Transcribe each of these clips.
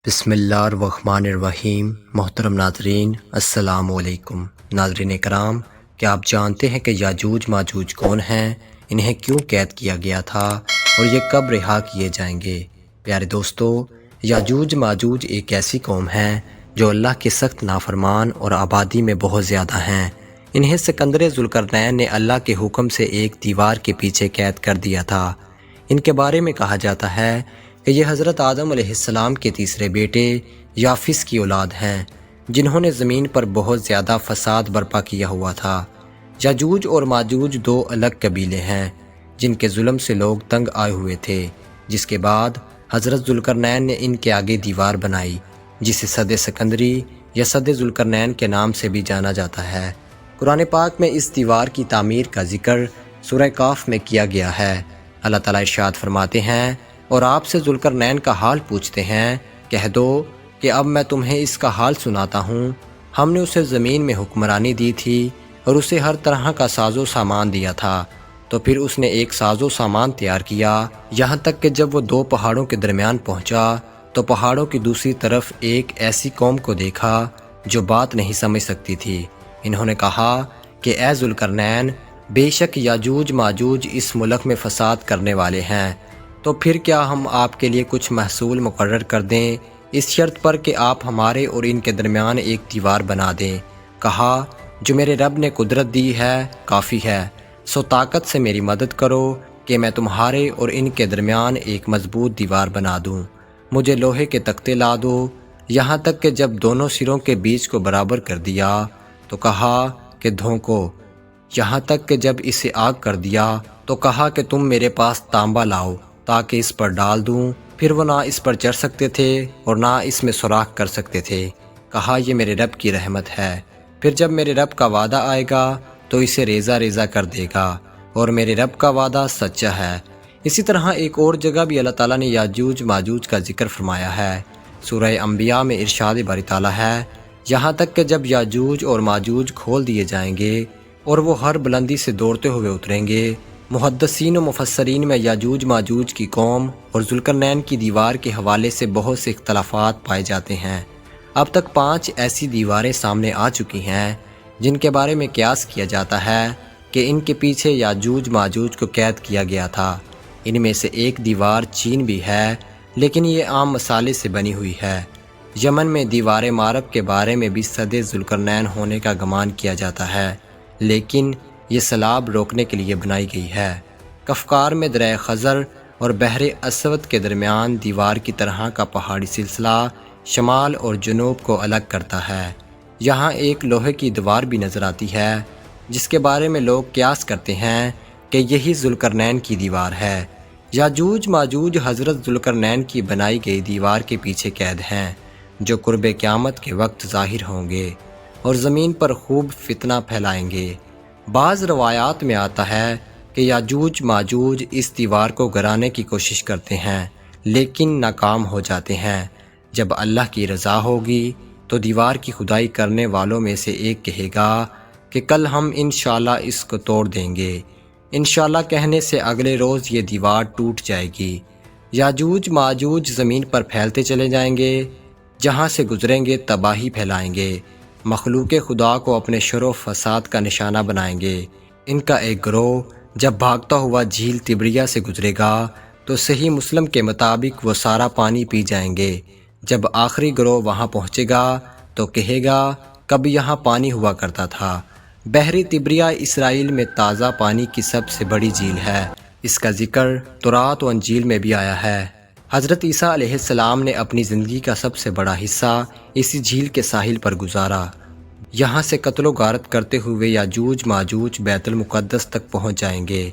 بسم اللہ الرحمن الرحیم۔ محترم ناظرین السلام علیکم۔ ناظرین کرام، کیا آپ جانتے ہیں کہ یاجوج ماجوج کون ہیں، انہیں کیوں قید کیا گیا تھا اور یہ کب رہا کیے جائیں گے؟ پیارے دوستو، یاجوج ماجوج ایک ایسی قوم ہے جو اللہ کے سخت نافرمان اور آبادی میں بہت زیادہ ہیں۔ انہیں سکندر ذوالقرنین نے اللہ کے حکم سے ایک دیوار کے پیچھے قید کر دیا تھا۔ ان کے بارے میں کہا جاتا ہے کہ یہ حضرت آدم علیہ السلام کے تیسرے بیٹے یافس کی اولاد ہیں، جنہوں نے زمین پر بہت زیادہ فساد برپا کیا ہوا تھا۔ یاجوج اور ماجوج دو الگ قبیلے ہیں جن کے ظلم سے لوگ تنگ آئے ہوئے تھے، جس کے بعد حضرت ذوالقرنین نے ان کے آگے دیوار بنائی، جسے سد سکندری یا سد ذوالقرنین کے نام سے بھی جانا جاتا ہے۔ قرآن پاک میں اس دیوار کی تعمیر کا ذکر سورہ کاف میں کیا گیا ہے۔ اللہ تعالیٰ ارشاد فرماتے ہیں، اور آپ سے ذوالقرنین کا حال پوچھتے ہیں، کہہ دو کہ اب میں تمہیں اس کا حال سناتا ہوں۔ ہم نے اسے زمین میں حکمرانی دی تھی اور اسے ہر طرح کا ساز و سامان دیا تھا، تو پھر اس نے ایک ساز و سامان تیار کیا، یہاں تک کہ جب وہ دو پہاڑوں کے درمیان پہنچا تو پہاڑوں کی دوسری طرف ایک ایسی قوم کو دیکھا جو بات نہیں سمجھ سکتی تھی۔ انہوں نے کہا کہ اے ذوالقرنین، بے شک یاجوج ماجوج اس ملک میں فساد کرنے والے ہیں، تو پھر کیا ہم آپ کے لیے کچھ محصول مقرر کر دیں اس شرط پر کہ آپ ہمارے اور ان کے درمیان ایک دیوار بنا دیں؟ کہا، جو میرے رب نے قدرت دی ہے کافی ہے، سو طاقت سے میری مدد کرو کہ میں تمہارے اور ان کے درمیان ایک مضبوط دیوار بنا دوں۔ مجھے لوہے کے تختے لا دو، یہاں تک کہ جب دونوں سروں کے بیچ کو برابر کر دیا تو کہا کہ دھونکو، یہاں تک کہ جب اسے آگ کر دیا تو کہا کہ تم میرے پاس تانبا لاؤ تاکہ اس پر ڈال دوں۔ پھر وہ نہ اس پر چڑھ سکتے تھے اور نہ اس میں سوراخ کر سکتے تھے۔ کہا، یہ میرے رب کی رحمت ہے، پھر جب میرے رب کا وعدہ آئے گا تو اسے ریزہ ریزہ کر دے گا، اور میرے رب کا وعدہ سچا ہے۔ اسی طرح ایک اور جگہ بھی اللہ تعالیٰ نے یاجوج ماجوج کا ذکر فرمایا ہے۔ سورہ انبیاء میں ارشاد باری تعالیٰ ہے، یہاں تک کہ جب یاجوج اور ماجوج کھول دیے جائیں گے اور وہ ہر بلندی سے دوڑتے ہوئے اتریں گے۔ محدثین و مفسرین میں یاجوج ماجوج کی قوم اور ذوالقرنین کی دیوار کے حوالے سے بہت سے اختلافات پائے جاتے ہیں۔ اب تک 5 ایسی دیواریں سامنے آ چکی ہیں جن کے بارے میں قیاس کیا جاتا ہے کہ ان کے پیچھے یاجوج ماجوج کو قید کیا گیا تھا۔ ان میں سے ایک دیوار چین بھی ہے، لیکن یہ عام مسالے سے بنی ہوئی ہے۔ یمن میں دیوار مارب کے بارے میں بھی سد ذوالقرنین ہونے کا گمان کیا جاتا ہے، لیکن یہ سیلاب روکنے کے لیے بنائی گئی ہے۔ کفکار میں دریا خزر اور بحر اسود کے درمیان دیوار کی طرح کا پہاڑی سلسلہ شمال اور جنوب کو الگ کرتا ہے۔ یہاں ایک لوہے کی دیوار بھی نظر آتی ہے جس کے بارے میں لوگ قیاس کرتے ہیں کہ یہی ذوالقرنین کی دیوار ہے۔ یاجوج ماجوج حضرت ذوالقرنین کی بنائی گئی دیوار کے پیچھے قید ہیں، جو قرب قیامت کے وقت ظاہر ہوں گے اور زمین پر خوب فتنہ پھیلائیں گے۔ بعض روایات میں آتا ہے کہ یاجوج ماجوج اس دیوار کو گرانے کی کوشش کرتے ہیں لیکن ناکام ہو جاتے ہیں۔ جب اللہ کی رضا ہوگی تو دیوار کی کھدائی کرنے والوں میں سے ایک کہے گا کہ کل ہم انشاءاللہ اس کو توڑ دیں گے۔ انشاءاللہ کہنے سے اگلے روز یہ دیوار ٹوٹ جائے گی۔ یاجوج ماجوج زمین پر پھیلتے چلے جائیں گے، جہاں سے گزریں گے تباہی پھیلائیں گے، مخلوق خدا کو اپنے شر و فساد کا نشانہ بنائیں گے۔ ان کا ایک گروہ جب بھاگتا ہوا جھیل تبریہ سے گزرے گا تو صحیح مسلم کے مطابق وہ سارا پانی پی جائیں گے۔ جب آخری گروہ وہاں پہنچے گا تو کہے گا، کب یہاں پانی ہوا کرتا تھا۔ بحر تبریہ اسرائیل میں تازہ پانی کی سب سے بڑی جھیل ہے۔ اس کا ذکر تورات و انجیل میں بھی آیا ہے۔ حضرت عیسیٰ علیہ السلام نے اپنی زندگی کا سب سے بڑا حصہ اسی جھیل کے ساحل پر گزارا۔ یہاں سے قتل و غارت کرتے ہوئے یاجوج ماجوج بیت المقدس تک پہنچ جائیں گے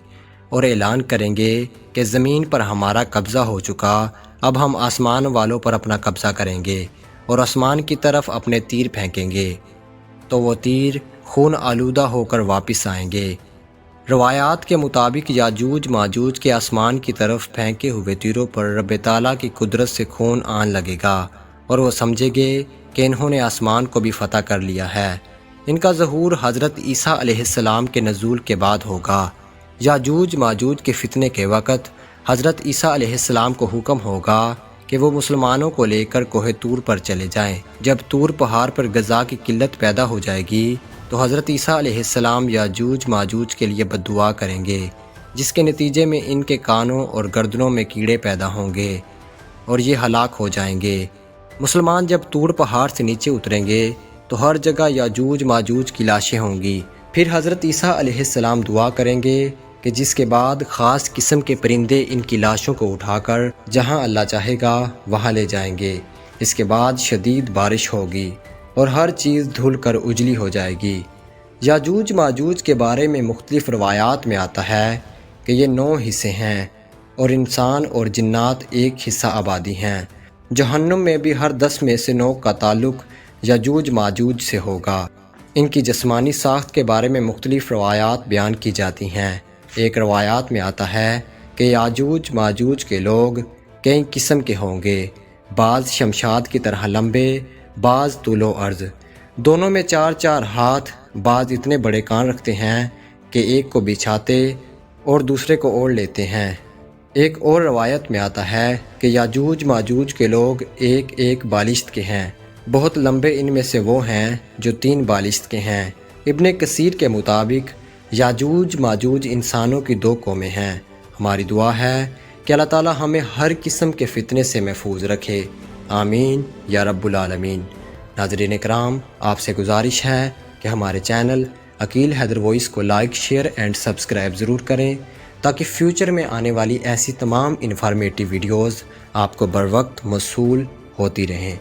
اور اعلان کریں گے کہ زمین پر ہمارا قبضہ ہو چکا، اب ہم آسمان والوں پر اپنا قبضہ کریں گے اور آسمان کی طرف اپنے تیر پھینکیں گے، تو وہ تیر خون آلودہ ہو کر واپس آئیں گے۔ روایات کے مطابق یاجوج ماجوج کے آسمان کی طرف پھینکے ہوئے تیروں پر رب تعالیٰ کی قدرت سے خون آن لگے گا اور وہ سمجھے گے کہ انہوں نے آسمان کو بھی فتح کر لیا ہے۔ ان کا ظہور حضرت عیسیٰ علیہ السلام کے نزول کے بعد ہوگا۔ یاجوج ماجوج کے فتنے کے وقت حضرت عیسیٰ علیہ السلام کو حکم ہوگا کہ وہ مسلمانوں کو لے کر کوہ طور پر چلے جائیں۔ جب طور پہاڑ پر غذا کی قلت پیدا ہو جائے گی تو حضرت عیسیٰ علیہ السلام یاجوج ماجوج کے لیے بد دعا کریں گے، جس کے نتیجے میں ان کے کانوں اور گردنوں میں کیڑے پیدا ہوں گے اور یہ ہلاک ہو جائیں گے۔ مسلمان جب طور پہاڑ سے نیچے اتریں گے تو ہر جگہ یاجوج ماجوج کی لاشیں ہوں گی۔ پھر حضرت عیسیٰ علیہ السلام دعا کریں گے کہ جس کے بعد خاص قسم کے پرندے ان کی لاشوں کو اٹھا کر جہاں اللہ چاہے گا وہاں لے جائیں گے۔ اس کے بعد شدید بارش ہوگی اور ہر چیز دھل کر اجلی ہو جائے گی۔ یاجوج ماجوج کے بارے میں مختلف روایات میں آتا ہے کہ یہ 9 حصے ہیں اور انسان اور جنات ایک حصہ آبادی ہیں۔ جہنم میں بھی ہر 10 میں سے 9 کا تعلق یاجوج ماجوج سے ہوگا۔ ان کی جسمانی ساخت کے بارے میں مختلف روایات بیان کی جاتی ہیں۔ ایک روایات میں آتا ہے کہ یاجوج ماجوج کے لوگ کئی قسم کے ہوں گے، بعض شمشاد کی طرح لمبے، بعض طول و عرض، دونوں میں 4 ہاتھ، بعض اتنے بڑے کان رکھتے ہیں کہ ایک کو بچھاتے اور دوسرے کو اوڑھ لیتے ہیں۔ ایک اور روایت میں آتا ہے کہ یاجوج ماجوج کے لوگ ایک بالشت کے ہیں، بہت لمبے ان میں سے وہ ہیں جو 3 بالشت کے ہیں۔ ابن کثیر کے مطابق یاجوج ماجوج انسانوں کی 2 قومیں ہیں۔ ہماری دعا ہے کہ اللہ تعالی ہمیں ہر قسم کے فتنے سے محفوظ رکھے، آمین یا رب العالمین۔ ناظرین کرام، آپ سے گزارش ہے کہ ہمارے چینل عقیل حیدر وائس کو لائک، شیئر اینڈ سبسکرائب ضرور کریں تاکہ فیوچر میں آنے والی ایسی تمام انفارمیٹیو ویڈیوز آپ کو بر وقت موصول ہوتی رہیں۔